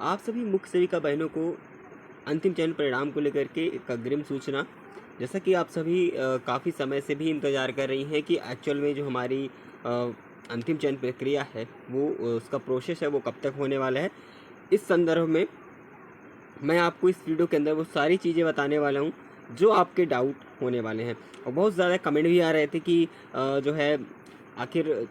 आप सभी मुख्य सेविका बहनों को अंतिम चयन परिणाम को लेकर के एक अग्रिम सूचना। जैसा कि आप सभी काफ़ी समय से भी इंतज़ार कर रही हैं कि एक्चुअल में जो हमारी अंतिम चयन प्रक्रिया है वो उसका प्रोसेस है वो कब तक होने वाला है। इस संदर्भ में मैं आपको इस वीडियो के अंदर वो सारी चीज़ें बताने वाला हूँ जो आपके डाउट होने वाले हैं। और बहुत ज़्यादा कमेंट भी आ रहे थे कि जो है आखिर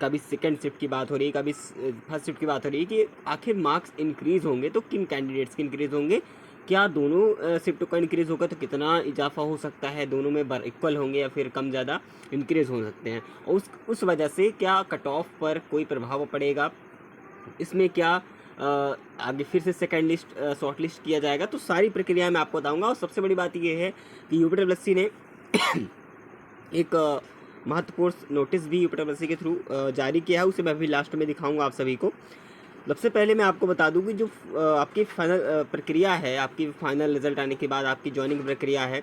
कभी सेकंड शिफ्ट की बात हो रही है, कभी फर्स्ट शिफ्ट की बात हो रही है कि आखिर मार्क्स इंक्रीज़ होंगे तो किन कैंडिडेट्स के इंक्रीज़ होंगे, क्या दोनों शिफ्ट का इंक्रीज़ होगा तो कितना इजाफा हो सकता है, दोनों में इक्वल होंगे या फिर कम ज़्यादा इंक्रीज़ हो सकते हैं, और उस वजह से क्या कट ऑफ पर कोई प्रभाव पड़ेगा, इसमें क्या आगे फिर से सेकंड लिस्ट शॉर्ट लिस्ट किया जाएगा। तो सारी प्रक्रिया मैं आपको बताऊंगा। और सबसे बड़ी बात ये है कि यूपीडब्ल्यूएससी ने एक महत्वपूर्ण नोटिस भी यूपीडब्ल्यूएससी के थ्रू जारी किया है, उसे मैं अभी लास्ट में दिखाऊंगा आप सभी को। सबसे पहले मैं आपको बता दूं कि जो आपकी फाइनल प्रक्रिया है, आपकी फाइनल रिजल्ट आने के बाद आपकी ज्वाइनिंग प्रक्रिया है,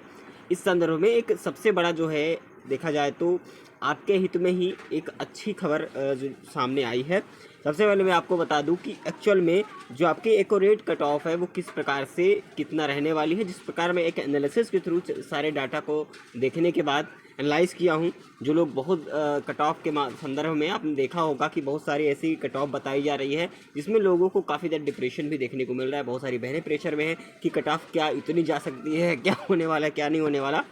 इस संदर्भ में एक सबसे बड़ा जो है देखा जाए तो आपके हित में ही एक अच्छी खबर जो सामने आई है। सबसे पहले मैं आपको बता दूं कि एक्चुअल में जो आपकी एक्यूरेट कट ऑफ है वो किस प्रकार से कितना रहने वाली है। जिस प्रकार मैं एक एनालिसिस के थ्रू सारे डाटा को देखने के बाद एनालाइज़ किया हूँ, जो लोग बहुत कट ऑफ के संदर्भ में आपने देखा होगा कि बहुत सारी ऐसी कट ऑफ बताई जा रही है जिसमें लोगों को काफ़ी ज़्यादा डिप्रेशन भी देखने को मिल रहा है। बहुत सारी बहनें प्रेशर में हैं कि कट ऑफ क्या इतनी जा सकती है, क्या होने वाला है क्या नहीं होने वाला।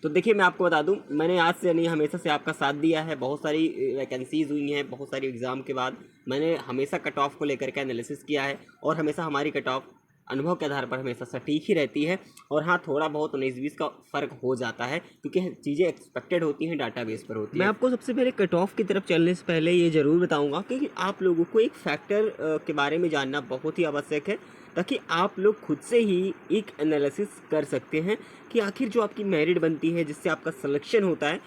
तो देखिए मैं आपको बता दूं, मैंने आज से नहीं हमेशा से आपका साथ दिया है। बहुत सारी वैकेंसीज़ हुई हैं, बहुत सारी एग्ज़ाम के बाद मैंने हमेशा कट ऑफ को लेकर के एनालिसिस किया है, और हमेशा हमारी कट ऑफ अनुभव के आधार पर हमेशा सटीक ही रहती है। और हाँ, थोड़ा बहुत 19-20 का फ़र्क हो जाता है क्योंकि चीज़ें एक्सपेक्टेड होती हैं, डाटाबेस पर होती है। मैं आपको सबसे पहले कट ऑफ की तरफ चलने से पहले ये ज़रूर बताऊंगा कि आप लोगों को एक फैक्टर के बारे में जानना बहुत ही आवश्यक है, ताकि आप लोग खुद से ही एक एनालिसिस कर सकते हैं कि आखिर जो आपकी मेरिट बनती है, जिससे आपका सिलेक्शन होता है,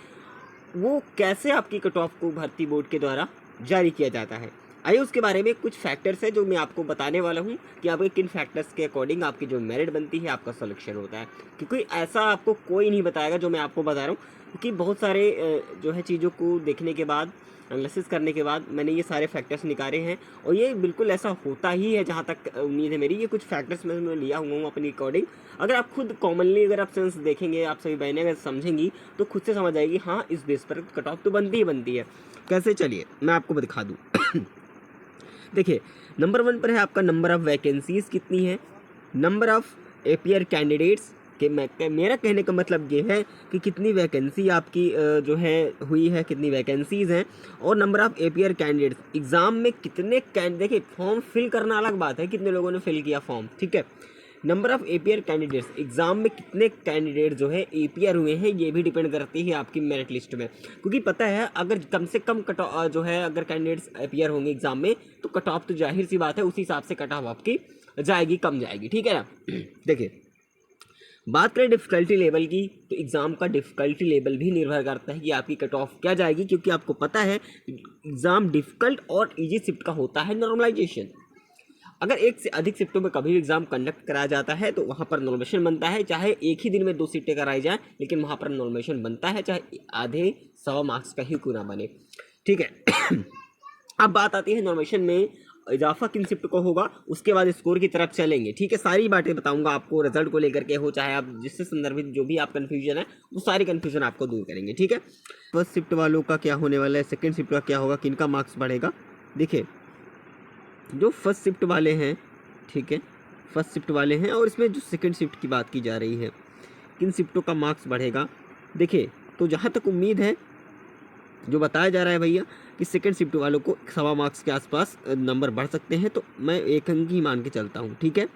वो कैसे आपकी कट ऑफ को भर्ती बोर्ड के द्वारा जारी किया जाता है। आइए उसके बारे में कुछ फैक्टर्स है जो मैं आपको बताने वाला हूँ कि आपके किन फैक्टर्स के अकॉर्डिंग आपकी जो मेरिट बनती है, आपका सिलेक्शन होता है। क्योंकि ऐसा आपको कोई नहीं बताएगा जो मैं आपको बता रहा हूँ, क्योंकि बहुत सारे जो है चीज़ों को देखने के बाद, एनालिसिस करने के बाद मैंने ये सारे फैक्टर्स निकाले हैं, और ये बिल्कुल ऐसा होता ही है जहाँ तक उम्मीद है मेरी। ये कुछ फैक्टर्स मैं लिया हुआ हूँ अपनी अकॉर्डिंग। अगर आप खुद कॉमनली अगर आप सेंस देखेंगे, आप सभी बहनें अगर समझेंगी तो खुद से समझ आएगी, हाँ इस बेस पर कट ऑफ तो बनती ही बनती है। कैसे, चलिए मैं आपको दिखा दूँ। देखिए, नंबर 1 पर है आपका नंबर ऑफ़ वैकेंसीज़ कितनी है, नंबर ऑफ़ एपियर कैंडिडेट्स के मेरा कहने का मतलब ये है कि कितनी वैकेंसी आपकी जो है हुई है, कितनी वैकेंसीज़ हैं, और number of appear candidates exam में कितने देखिए फॉर्म फिल करना अलग बात है, कितने लोगों ने फिल किया फॉर्म, ठीक है। Number of appear candidates exam में कितने कैंडिडेट जो है एपियर हुए हैं, ये भी डिपेंड करती है आपकी मेरिट लिस्ट में। क्योंकि पता है अगर कम से कम कट जो है अगर कैंडिडेट्स एपियर होंगे एग्ज़ाम में तो कट ऑफ तो जाहिर सी बात है उसी हिसाब से कट ऑफ आपकी जाएगी, कम जाएगी, ठीक है ना। देखिए, बात करें डिफ़िकल्टी लेवल की, तो एग्ज़ाम का डिफ़िकल्टी लेवल भी निर्भर करता है कि आपकी कट ऑफ क्या जाएगी। क्योंकि आपको पता है एग्ज़ाम डिफ़िकल्ट और ईजी शिफ्ट का होता है नॉर्मलाइजेशन। अगर एक से अधिक शिफ्टों में कभी भी एग्ज़ाम कंडक्ट कराया जाता है तो वहाँ पर नॉर्मलाइजेशन बनता है, चाहे एक ही दिन में 2 सीटें कराई जाएँ, लेकिन वहाँ पर नॉर्मलाइजेशन बनता है, चाहे आधे 1.25 मार्क्स का ही क्यों ना बने, ठीक है। अब बात आती है नॉर्मलाइजेशन में इजाफा किन शिफ्ट को होगा, उसके बाद स्कोर की तरफ चलेंगे, ठीक है। सारी बातें बताऊंगा आपको रिजल्ट को लेकर के हो, चाहे आप जिससे संदर्भित जो भी आप कन्फ्यूजन है वो सारी कन्फ्यूजन आपको दूर करेंगे, ठीक है। फर्स्ट शिफ्ट वालों का क्या होने वाला है, सेकंड शिफ्ट का क्या होगा, किनका मार्क्स बढ़ेगा। देखिए, जो फर्स्ट शिफ्ट वाले हैं, ठीक है, फर्स्ट शिफ्ट वाले हैं, और इसमें जो सेकंड शिफ्ट की बात की जा रही है, किन शिफ्टों का मार्क्स बढ़ेगा। देखिए, तो जहाँ तक उम्मीद है जो बताया जा रहा है भैया कि सेकंड शिफ्ट वालों को 1.25 मार्क्स के आसपास नंबर बढ़ सकते हैं, तो मैं 1 अंक ही मान के चलता हूँ, ठीक है।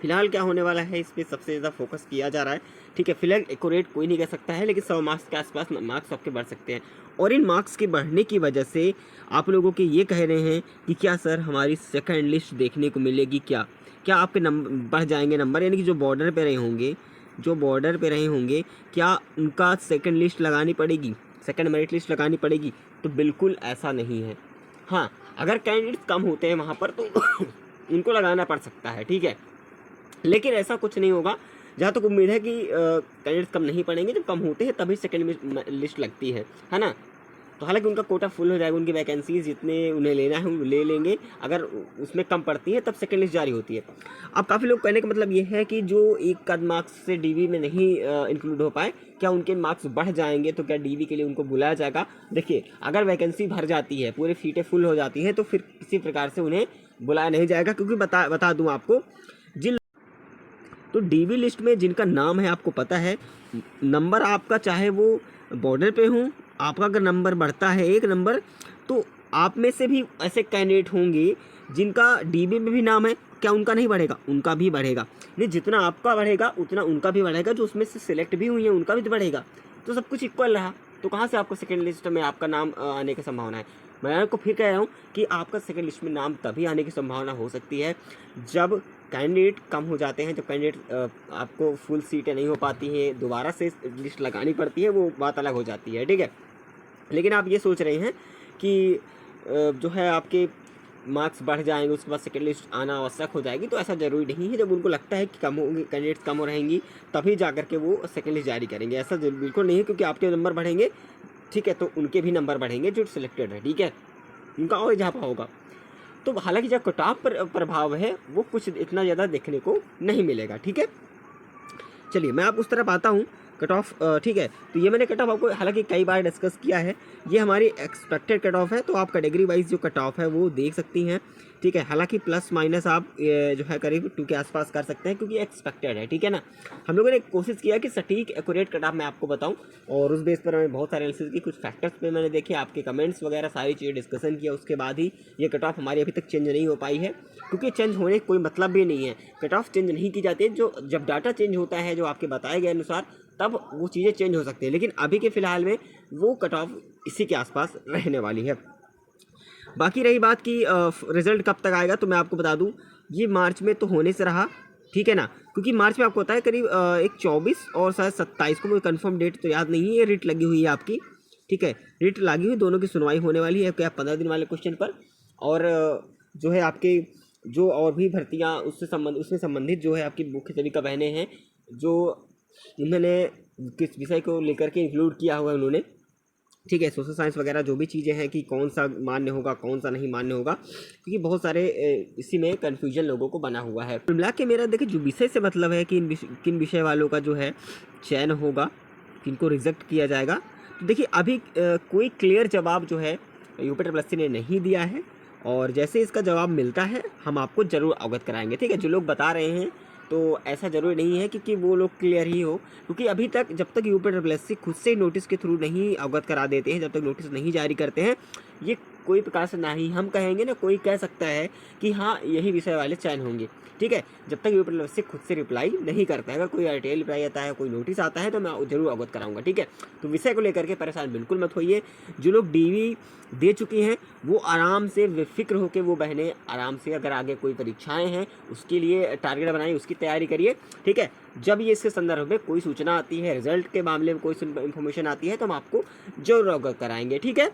फिलहाल क्या होने वाला है इस पर सबसे ज़्यादा फोकस किया जा रहा है, ठीक है। फिलहाल एक्यूरेट कोई नहीं कह सकता है, लेकिन 100 मार्क्स के आसपास मार्क्स आपके बढ़ सकते हैं। और इन मार्क्स के बढ़ने की वजह से आप लोगों के ये कह रहे हैं कि क्या सर हमारी सेकंड लिस्ट देखने को मिलेगी, क्या क्या आपके नंबर बढ़ जाएंगे नंबर, यानी कि जो बॉर्डर पे रहे होंगे, जो बॉर्डर पे रहे होंगे, क्या उनका सेकंड लिस्ट लगानी पड़ेगी, सेकंड मेरिट लिस्ट लगानी पड़ेगी। तो बिल्कुल ऐसा नहीं है। हाँ, अगर कैंडिडेट्स कम होते हैं वहाँ पर तो उनको लगाना पड़ सकता है, ठीक है, लेकिन ऐसा कुछ नहीं होगा। जहाँ तक उम्मीद है कि कैंडिडेट्स कम नहीं पड़ेंगे, जब कम होते हैं तभी सेकंड लिस्ट लगती है ना। तो हालांकि उनका कोटा फुल हो जाएगा, उनकी वैकेंसीज जितने उन्हें लेना है वो ले लेंगे, अगर उसमें कम पड़ती है तब सेकेंड लिस्ट जारी होती है। अब काफ़ी लोग कहने का मतलब ये है कि जो एक आध मार्क्स से डीवी में नहीं इंक्लूड हो पाए, क्या उनके मार्क्स बढ़ जाएंगे तो क्या डीवी के लिए उनको बुलाया जाएगा? देखिए, अगर वैकेंसी भर जाती है, पूरी सीटें फुल हो जाती हैं, तो फिर किसी प्रकार से उन्हें बुलाया नहीं जाएगा, क्योंकि बता दूं आपको, जिन तो डीवी लिस्ट में जिनका नाम है आपको पता है, नंबर आपका चाहे वो बॉर्डर पे हो, आपका अगर नंबर बढ़ता है 1 नंबर, तो आप में से भी ऐसे कैंडिडेट होंगे जिनका डीबी में भी नाम है, क्या उनका नहीं बढ़ेगा? उनका भी बढ़ेगा। नहीं, जितना आपका बढ़ेगा उतना उनका भी बढ़ेगा, जो उसमें से सिलेक्ट भी हुई है उनका भी तो बढ़ेगा। तो सब कुछ इक्वल रहा, तो कहाँ से आपको सेकेंड लिस्ट में आपका नाम आने की संभावना है? मैं आपको फिर कह रहा हूँ कि आपका सेकेंड लिस्ट में नाम तभी आने की संभावना हो सकती है जब कैंडिडेट कम हो जाते हैं, जब कैंडिडेट आपको फुल सीटें नहीं हो पाती हैं, दोबारा से लिस्ट लगानी पड़ती है, वो बात अलग हो जाती है, ठीक है। लेकिन आप ये सोच रहे हैं कि जो है आपके मार्क्स बढ़ जाएंगे, उसके बाद सेकेंड लिस्ट आना आवश्यक हो जाएगी, तो ऐसा ज़रूरी नहीं है। जब उनको लगता है कि कम होंगे, कैंडिडेट्स कम हो रहेंगी, तभी जा करके वो सेकेंड लिस्ट जारी करेंगे। ऐसा बिल्कुल नहीं है, क्योंकि आपके नंबर बढ़ेंगे, ठीक है, तो उनके भी नंबर बढ़ेंगे जो सिलेक्टेड है, ठीक है, उनका और इजाफा होगा। तो हालांकि जो कट ऑफ पर प्रभाव है वो कुछ इतना ज़्यादा देखने को नहीं मिलेगा, ठीक है। चलिए मैं आप उस तरफ आता हूँ, कट ऑफ, ठीक है। तो ये मैंने कट ऑफ आपको हालांकि कई बार डिस्कस किया है, ये हमारी एक्सपेक्टेड कट ऑफ है, तो आप कैटेगरी वाइज जो कट ऑफ है वो देख सकती हैं, ठीक है। हालांकि प्लस माइनस आप जो है करीब 2 के आसपास कर सकते हैं, क्योंकि एक्सपेक्टेड है, ठीक है ना। हम लोगों ने कोशिश किया कि सटीक एक्यूरेट कट ऑफ मैं आपको बताऊं, और उस बेस पर मैंने बहुत सारे एनालिसिस की, कुछ फैक्टर्स पे मैंने देखे, आपके कमेंट्स वगैरह सारी चीज़ें डिस्कशन किया, उसके बाद ही ये कट ऑफ हमारी अभी तक चेंज नहीं हो पाई है, क्योंकि चेंज होने का कोई मतलब भी नहीं है। कट ऑफ चेंज नहीं की जाती है, जो जब डाटा चेंज होता है जो आपके बताए गए अनुसार, तब वो चीज़ें चेंज हो सकती है, लेकिन अभी के फ़िलहाल में वो कट ऑफ इसी के आसपास रहने वाली है। बाकी रही बात की रिज़ल्ट कब तक आएगा, तो मैं आपको बता दूं, ये मार्च में तो होने से रहा, ठीक है ना, क्योंकि मार्च में आपको होता है करीब एक 24 और शायद 27 को, मुझे कंफर्म डेट तो याद नहीं है, ये रिट लगी हुई है आपकी, ठीक है, रिट लगी हुई, दोनों की सुनवाई होने वाली है क्या 15 दिन वाले क्वेश्चन पर, और जो है आपके जो और भी भर्तियाँ उससे संबंधित जो है आपकी मुख्य सेविका बहनें हैं, जो उन्होंने किस विषय को लेकर के इंक्लूड किया हुआ है उन्होंने, ठीक है, सोशल साइंस वगैरह जो भी चीज़ें हैं कि कौन सा मान्य होगा कौन सा नहीं मान्य होगा, क्योंकि बहुत सारे इसी में कन्फ्यूजन लोगों को बना हुआ है। मिला के मेरा देखिए जो विषय से मतलब है कि किन विषय वालों का जो है चयन होगा, किनको रिजेक्ट किया जाएगा, तो देखिए अभी कोई क्लियर जवाब जो है यूपीएससी ने नहीं दिया है, और जैसे इसका जवाब मिलता है हम आपको ज़रूर अवगत कराएंगे, ठीक है। जो लोग बता रहे हैं तो ऐसा ज़रूरी नहीं है कि वो लोग क्लियर ही हो, क्योंकि अभी तक जब तक यूपीएससी खुद से नोटिस के थ्रू नहीं अवगत करा देते हैं, जब तक नोटिस नहीं जारी करते हैं, ये कोई प्रकार से ना ही हम कहेंगे ना कोई कह सकता है कि हाँ यही विषय वाले चयन होंगे, ठीक है, जब तक यूपीएससी खुद से रिप्लाई नहीं करता है। अगर कोई आरटीआई रिप्लाई आता है, कोई नोटिस आता है, तो मैं जरूर अवगत कराऊंगा, ठीक है। तो विषय को लेकर के परेशान बिल्कुल मत होइए। जो लोग डीवी दे चुकी हैं वो आराम से बेफिक्र होकर, वो बहनें आराम से, अगर आगे कोई परीक्षाएं हैं उसके लिए टारगेट बनाइए, उसकी तैयारी करिए, ठीक है। जब ये इसके संदर्भ में कोई सूचना आती है, रिजल्ट के मामले में कोई इन्फॉर्मेशन आती है, तो हम आपको जरूर अवगत कराएंगे, ठीक है।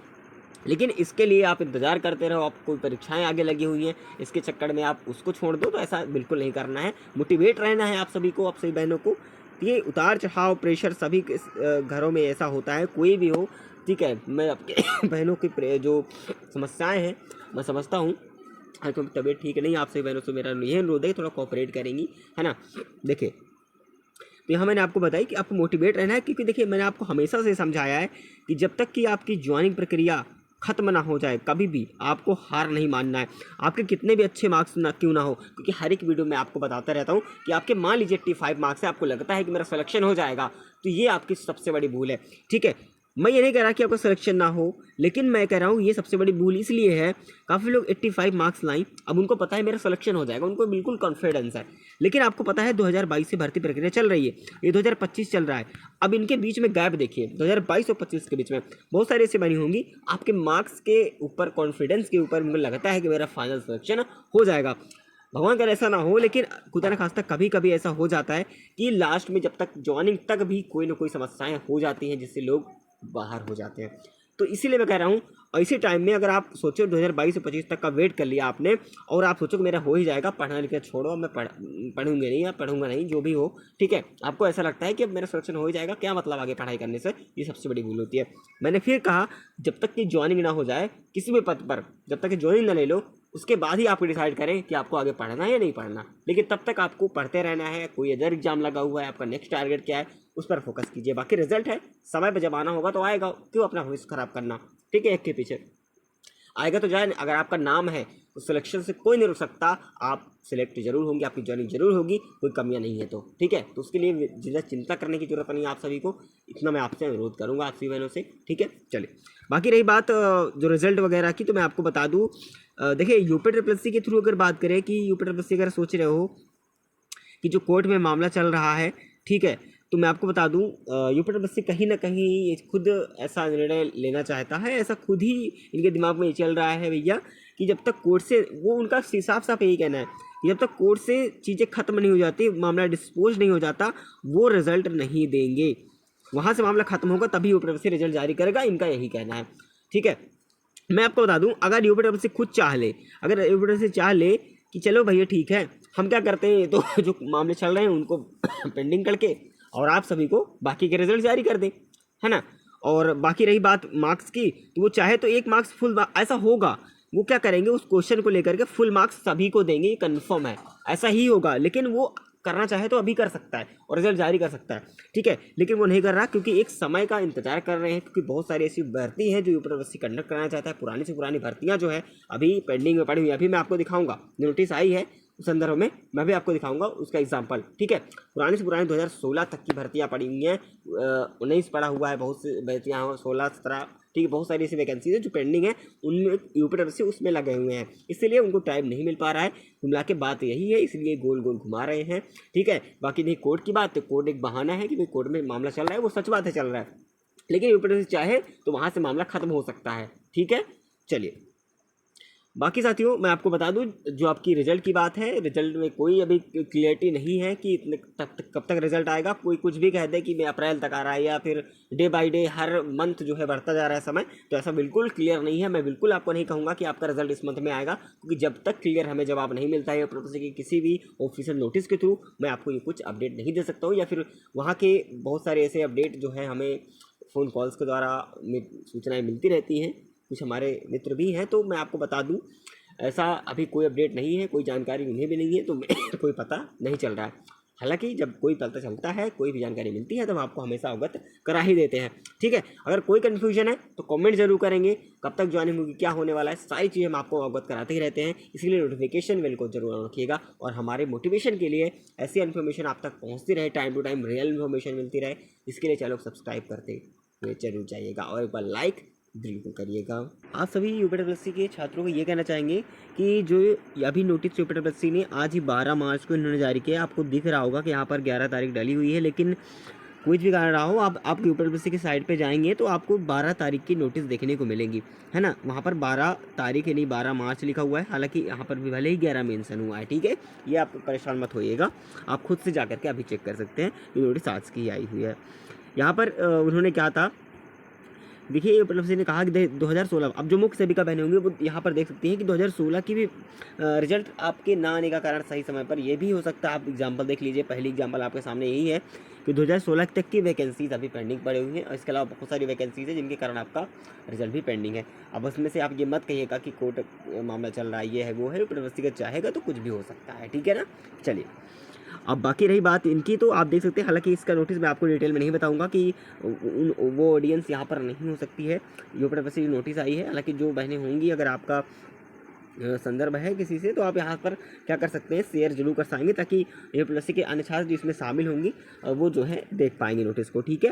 लेकिन इसके लिए आप इंतज़ार करते रहो, आप कोई परीक्षाएं आगे लगी हुई हैं, इसके चक्कर में आप उसको छोड़ दो, तो ऐसा बिल्कुल नहीं करना है। मोटिवेट रहना है आप सभी को, आप सभी बहनों को। ये उतार चढ़ाव प्रेशर सभी के घरों में ऐसा होता है, कोई भी हो, ठीक है। मैं आपके बहनों की जो समस्याएँ हैं मैं समझता हूँ, हाँ, क्योंकि तबीयत ठीक नहीं, आप सभी बहनों से मेरा यही अनुरोध है, थोड़ा कोऑपरेट करेंगी, है ना। देखिए तो यहाँ मैंने आपको बताया कि आपको मोटिवेट रहना है, क्योंकि देखिए मैंने आपको हमेशा से समझाया है कि जब तक कि आपकी ज्वाइनिंग प्रक्रिया खत्म ना हो जाए, कभी भी आपको हार नहीं मानना है। आपके कितने भी अच्छे मार्क्स ना क्यों ना हो, क्योंकि हर एक वीडियो में आपको बताता रहता हूँ कि आपके मान लीजिए 85 मार्क्स है, आपको लगता है कि मेरा सिलेक्शन हो जाएगा, तो ये आपकी सबसे बड़ी भूल है, ठीक है। मैं ये नहीं कह रहा कि आपका सिलेक्शन ना हो, लेकिन मैं कह रहा हूँ ये सबसे बड़ी भूल इसलिए है, काफ़ी लोग 85 मार्क्स लाएं, अब उनको पता है मेरा सिलेक्शन हो जाएगा, उनको बिल्कुल कॉन्फिडेंस है, लेकिन आपको पता है 2022 से भर्ती प्रक्रिया चल रही है, ये 2025 चल रहा है। अब इनके बीच में गैप देखिए, 2022 और 25 के बीच में बहुत सारी ऐसी बनी होंगी, आपके मार्क्स के ऊपर, कॉन्फिडेंस के ऊपर मुझे लगता है कि मेरा फाइनल सिलेक्शन हो जाएगा। भगवान का ऐसा ना हो, लेकिन खुदा न खास्ता कभी कभी ऐसा हो जाता है कि लास्ट में जब तक ज्वाइनिंग तक भी कोई ना कोई समस्याएं हो जाती हैं, जिससे लोग बाहर हो जाते हैं। तो इसीलिए मैं कह रहा हूँ, और इसी टाइम में अगर आप सोचो 2022 से 25 तक का वेट कर लिया आपने, और आप सोचो कि मेरा हो ही जाएगा, पढ़ना लिखना छोड़ो, मैं पढ़ूंगा नहीं या पढ़ूंगा नहीं, जो भी हो, ठीक है, आपको ऐसा लगता है कि अब मेरा सिलेक्शन हो ही जाएगा, क्या मतलब आगे पढ़ाई करने से, ये सबसे बड़ी भूल होती है। मैंने फिर कहा, जब तक कि ज्वाइनिंग ना हो जाए किसी भी पद पर, जब तक कि ज्वाइनिंग ना ले लो, उसके बाद ही आप डिसाइड करें कि आपको आगे पढ़ना है या नहीं पढ़ना। लेकिन तब तक आपको पढ़ते रहना है। कोई अदर एग्जाम लगा हुआ है, आपका नेक्स्ट टारगेट क्या है, उस पर फोकस कीजिए। बाकी रिजल्ट है, समय पर जब आना होगा तो आएगा, क्यों अपना भविष्य खराब करना, ठीक है। एक के पीछे आएगा तो जाए, अगर आपका नाम है तो सिलेक्शन से कोई नहीं रुक सकता, आप सिलेक्ट जरूर होंगे, आपकी ज्वाइनिंग जरूर होगी, कोई कमियां नहीं है तो, ठीक है। तो उसके लिए ज़्यादा चिंता करने की जरूरत नहीं है आप सभी को, इतना मैं आपसे अनुरोध करूंगा, आप सभी बहनों से, ठीक है। चलिए, बाकी रही बात जो रिजल्ट वगैरह की, तो मैं आपको बता दूं, देखिए यूपीएससी के थ्रू अगर बात करें कि यूपीएससी अगर सोच रहे हो कि जो कोर्ट में मामला चल रहा है, ठीक है, तो मैं आपको बता दूं, यूपीएससी कहीं ना कहीं खुद ऐसा निर्णय लेना चाहता है, ऐसा खुद ही इनके दिमाग में ये चल रहा है भैया, कि जब तक कोर्ट से, वो उनका साफ साफ यही कहना है कि जब तक कोर्ट से चीज़ें खत्म नहीं हो जाती, मामला डिस्पोज नहीं हो जाता, वो रिजल्ट नहीं देंगे। वहाँ से मामला खत्म होगा तभी यूपीएससी रिजल्ट जारी करेगा, इनका यही कहना है, ठीक है। मैं आपको बता दूं, अगर यूपीएससी खुद चाह ले, अगर यूपीएससी चाह ले कि चलो भैया ठीक है, हम क्या करते हैं, तो जो मामले चल रहे हैं उनको पेंडिंग करके और आप सभी को बाकी के रिजल्ट जारी कर दें, है ना। और बाकी रही बात मार्क्स की, तो वो चाहे तो 1 मार्क्स फुल, ऐसा होगा, वो क्या करेंगे, उस क्वेश्चन को लेकर के फुल मार्क्स सभी को देंगे, ये कन्फर्म है, ऐसा ही होगा। लेकिन वो करना चाहे तो अभी कर सकता है और रिजल्ट जारी कर सकता है, ठीक है। लेकिन वो नहीं कर रहा, क्योंकि एक समय का इंतजार कर रहे हैं, क्योंकि बहुत सारी ऐसी भर्ती है जो यूपीएससी कंडक्ट कराना चाहता है। पुरानी से पुरानी भर्तियां जो है अभी पेंडिंग में पड़ी हुई है, अभी मैं आपको दिखाऊंगा, नोटिस आई है उस संदर्भ में मैं भी आपको दिखाऊंगा उसका एग्जाम्पल, ठीक है। पुरानी से पुरानी 2016 तक की भर्तियां पड़ी हुई हैं, 19 पड़ा हुआ है, बहुत सी भर्तियाँ 16 17, ठीक है, बहुत सारी ऐसी वैकेंसी है जो पेंडिंग है, उनमें यूपीएससी उसमें लगे हुए हैं, इसलिए उनको टाइम नहीं मिल पा रहा है। मिला के बात यही है, इसलिए गोल गोल घुमा रहे हैं, ठीक है। बाकी नहीं कोर्ट की बात, तो कोर्ट एक बहाना है कि भाई कोर्ट में मामला चल रहा है, वो सच बात है चल रहा है, लेकिन यूपीएससी चाहे तो वहाँ से मामला खत्म हो सकता है, ठीक है। चलिए, बाकी साथियों मैं आपको बता दूं, जो आपकी रिजल्ट की बात है, रिजल्ट में कोई अभी क्लियरिटी नहीं है कि इतने कब तक रिजल्ट आएगा। कोई कुछ भी कह दे कि मैं अप्रैल तक आ रहा है, या फिर day by day her month जो है बढ़ता जा रहा है समय, तो ऐसा बिल्कुल क्लियर नहीं है। मैं बिल्कुल आपको नहीं कहूँगा कि आपका रिजल्ट इस मंथ में आएगा, क्योंकि जब तक क्लियर हमें जवाब नहीं मिलता है यूपीएससी के किसी भी ऑफिशियल नोटिस के थ्रू, मैं आपको ये कुछ अपडेट नहीं दे सकता हूँ। या फिर वहाँ के बहुत सारे ऐसे अपडेट जो है हमें फ़ोन कॉल्स के द्वारा सूचनाएँ मिलती रहती हैं, कुछ हमारे मित्र भी हैं, तो मैं आपको बता दूं, ऐसा अभी कोई अपडेट नहीं है, कोई जानकारी उन्हें भी नहीं है, तो कोई पता नहीं चल रहा है। हालांकि जब कोई पता चलता है, कोई भी जानकारी मिलती है, तो हम आपको हमेशा अवगत करा ही देते हैं, ठीक है। अगर कोई कन्फ्यूजन है तो कमेंट जरूर करेंगे, कब तक ज्वाइनिंग होगी, क्या होने वाला है, सारी चीज़ें हम आपको अवगत कराते ही रहते हैं। इसलिए नोटिफिकेशन बेल को जरूर ऑन रखिएगा, और हमारे मोटिवेशन के लिए ऐसी इन्फॉर्मेशन आप तक पहुँचती रहे, time to time real information मिलती रहे, इसके लिए चैनल को सब्सक्राइब करते हुए जरूर जाइएगा, और एक बार लाइक बिल्कुल करिएगा। आप सभी यूपीएससी के छात्रों को ये कहना चाहेंगे कि जो अभी नोटिस यूपीएससी ने आज ही 12 मार्च को इन्होंने जारी किया, आपको दिख रहा होगा कि यहाँ पर 11 तारीख डली हुई है, लेकिन कुछ भी कारण रहा हो, आप यूपीएससी की साइट पे जाएंगे तो आपको 12 तारीख की नोटिस देखने को मिलेंगी, है ना। वहाँ पर 12 तारीख यानी 12 मार्च लिखा हुआ है, हालांकि यहाँ पर भी भले ही 11 मेंशन हुआ है, ठीक है। ये आप परेशान मत होइएगा, आप खुद से जा करके अभी चेक कर सकते हैं, ये नोटिस आज की आई हुई है। यहाँ पर उन्होंने क्या था, देखिए यूपीएससी ने कहा कि 2016, अब जो मुख्य सेविका बहनें होंगी वो यहाँ पर देख सकती हैं कि 2016 की भी रिजल्ट आपके ना आने का कारण सही समय पर ये भी हो सकता है। आप एग्जांपल देख लीजिए, पहली एग्जांपल आपके सामने यही है कि 2016 तक की वैकेंसीज अभी पेंडिंग पड़ी हुई हैं, और इसके अलावा बहुत सारी वैकेंसीज है जिनके कारण आपका रिजल्ट भी पेंडिंग है। अब उसमें से आप ये मत कहिएगा कि कोर्ट मामला चल रहा है, ये है वो है, यूपीएससी का चाहेगा तो कुछ भी हो सकता है, ठीक है ना। चलिए, अब बाकी रही बात इनकी, तो आप देख सकते हैं, हालांकि इसका नोटिस मैं आपको डिटेल में नहीं बताऊंगा कि वो ऑडियंस यहाँ पर नहीं हो सकती है, यूपीएससी नोटिस आई है। हालांकि जो बहनें होंगी, अगर आपका संदर्भ है किसी से, तो आप यहाँ पर क्या कर सकते हैं, शेयर जरूर कर पाएंगे, ताकि यूपीएससी के अन्य छात्र जिसमें शामिल होंगी वो जो है देख पाएंगे नोटिस को, ठीक है।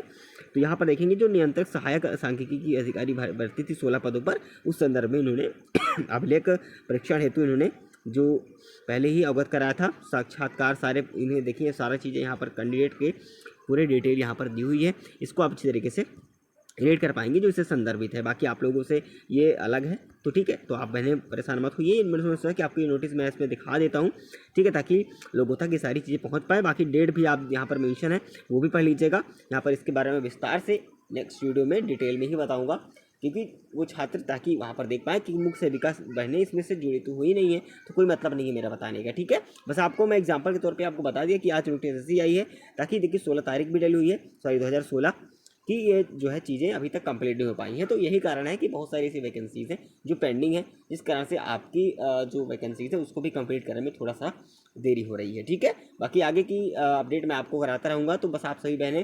तो यहाँ पर देखेंगे जो नियंत्रक सहायक सांख्यिकी की अधिकारी भर्ती थी 16 पदों पर, उस संदर्भ में इन्होंने अभिलेख परीक्षण हेतु इन्होंने जो पहले ही अवगत कराया था, साक्षात्कार सारे इन्हें देखिए, सारा चीज़ें यहाँ पर कैंडिडेट के पूरे डिटेल यहाँ पर दी हुई है, इसको आप अच्छी तरीके से रीड कर पाएंगे जो इससे संदर्भित है। बाकी आप लोगों से ये अलग है, तो ठीक है, तो आप बहनें परेशान मत होइए, मैंने सोचा कि आपको ये नोटिस मैं इसमें दिखा देता हूँ, ठीक है, ताकि लोगों तक ये सारी चीज़ें पहुँच पाए। बाकी डेट भी आप यहाँ पर मेंशन है, वो भी पढ़ लीजिएगा, यहाँ पर इसके बारे में विस्तार से नेक्स्ट वीडियो में डिटेल में ही बताऊँगा, क्योंकि वो छात्र ताकि वहाँ पर देख पाएँ कि मुख से विकास बहनें इसमें से जुड़ी तो हुई नहीं है, तो कोई मतलब नहीं है मेरा बताने का, ठीक है। बस आपको मैं एग्जांपल के तौर पे आपको बता दिया कि आज नोटिस ऐसी आई है, ताकि देखिए 16 तारीख भी डली हुई है, सॉरी 2016 कि ये जो है चीज़ें अभी तक कंप्लीट नहीं हो पाई हैं। तो यही कारण है कि बहुत सारी ऐसी वैकेंसीज़ हैं जो पेंडिंग है, जिस कारण से आपकी जो वैकेंसीज़ है उसको भी कंप्लीट करने में थोड़ा सा देरी हो रही है, ठीक है। बाकी आगे की अपडेट मैं आपको कराता रहूँगा। तो बस आप सभी बहनें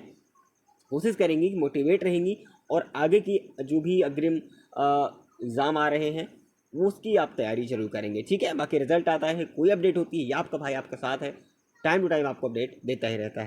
कोशिश करेंगी, मोटिवेट रहेंगी और आगे की जो भी अग्रिम एग्ज़ाम आ रहे हैं वो उसकी आप तैयारी जरूर करेंगे, ठीक है। बाकी रिजल्ट आता है, कोई अपडेट होती है या आपका भाई आपका साथ है, टाइम टू टाइम आपको अपडेट देता ही रहता है।